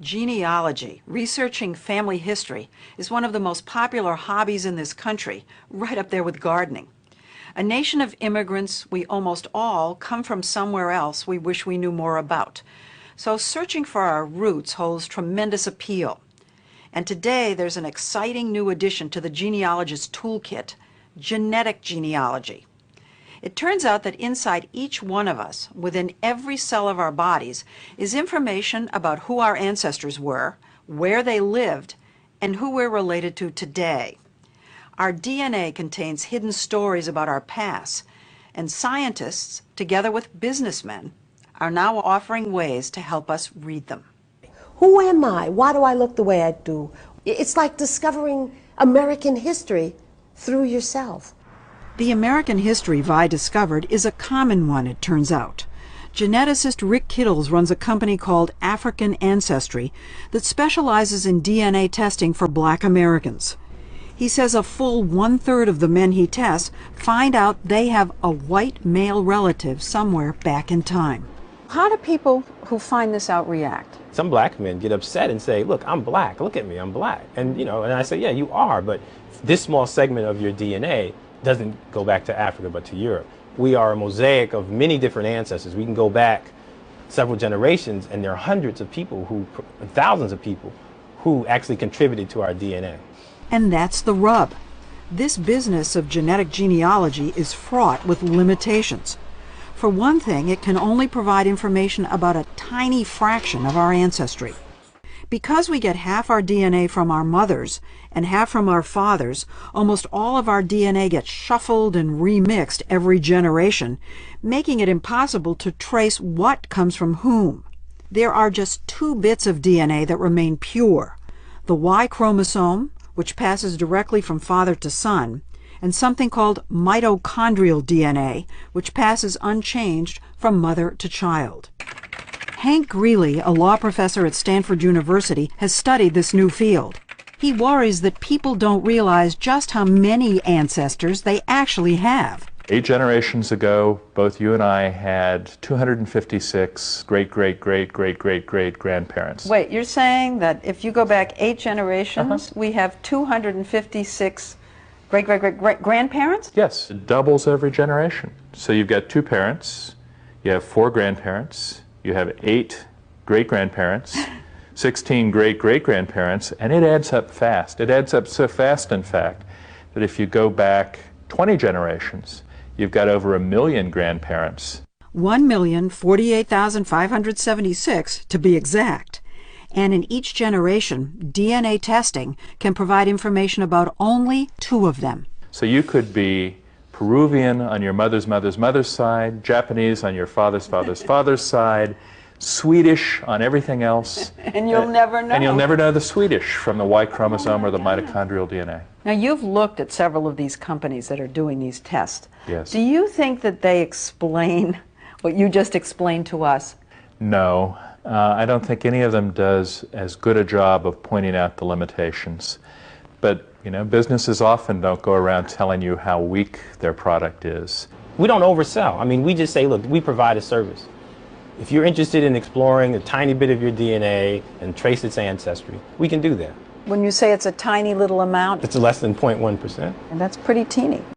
Genealogy, researching family history, is one of the most popular hobbies in this country, right up there with gardening. A nation of immigrants, we almost all come from somewhere else we wish we knew more about. So searching for our roots holds tremendous appeal. And today there's an exciting new addition to the genealogist's toolkit, genetic genealogy. It turns out that inside each one of us, within every cell of our bodies, is information about who our ancestors were, where they lived, and who we're related to today. Our DNA contains hidden stories about our past, and scientists, together with businessmen, are now offering ways to help us read them. Who am I? Why do I look the way I do? It's like discovering American history through yourself. The American history Vi discovered is a common one, it turns out. Geneticist Rick Kittles runs a company called African Ancestry that specializes in DNA testing for Black Americans. He says a full 1/3 of the men he tests find out they have a white male relative somewhere back in time. How do people who find this out react? Some black men get upset and say, look, I'm black, look at me, I'm black. And and I say, yeah, you are, but this small segment of your DNA doesn't go back to Africa but to Europe. We are a mosaic of many different ancestors. We can go back several generations and there are hundreds of people thousands of people who actually contributed to our DNA. And that's the rub. This business of genetic genealogy is fraught with limitations. For one thing, it can only provide information about a tiny fraction of our ancestry. Because we get half our DNA from our mothers and half from our fathers, almost all of our DNA gets shuffled and remixed every generation, making it impossible to trace what comes from whom. There are just 2 bits of DNA that remain pure: the Y chromosome, which passes directly from father to son, and something called mitochondrial DNA, which passes unchanged from mother to child. Hank Greeley, a law professor at Stanford University, has studied this new field. He worries that people don't realize just how many ancestors they actually have. 8 generations ago, both you and I had 256 great-great-great-great-great-great-grandparents. Wait, you're saying that if you go back 8 generations, we have 256 great-great-great-grandparents? Yes, it doubles every generation. So you've got 2 parents, you have 4 grandparents, you have 8 great-grandparents, 16 great-great-grandparents, and it adds up fast. It adds up so fast, in fact, that if you go back 20 generations, you've got over 1 million grandparents. 1,048,576 to be exact. And in each generation, DNA testing can provide information about only 2 of them. So you could be Peruvian on your mother's mother's mother's side, Japanese on your father's father's father's side, Swedish on everything else. And you'll never know. And you'll never know the Swedish from the Y chromosome or the mitochondrial DNA. Now, you've looked at several of these companies that are doing these tests. Yes. Do you think that they explain what you just explained to us? No. I don't think any of them does as good a job of pointing out the limitations. But, businesses often don't go around telling you how weak their product is. We don't oversell. I mean, we just say, look, we provide a service. If you're interested in exploring a tiny bit of your DNA and trace its ancestry, we can do that. When you say it's a tiny little amount? It's less than 0.1%. And that's pretty teeny.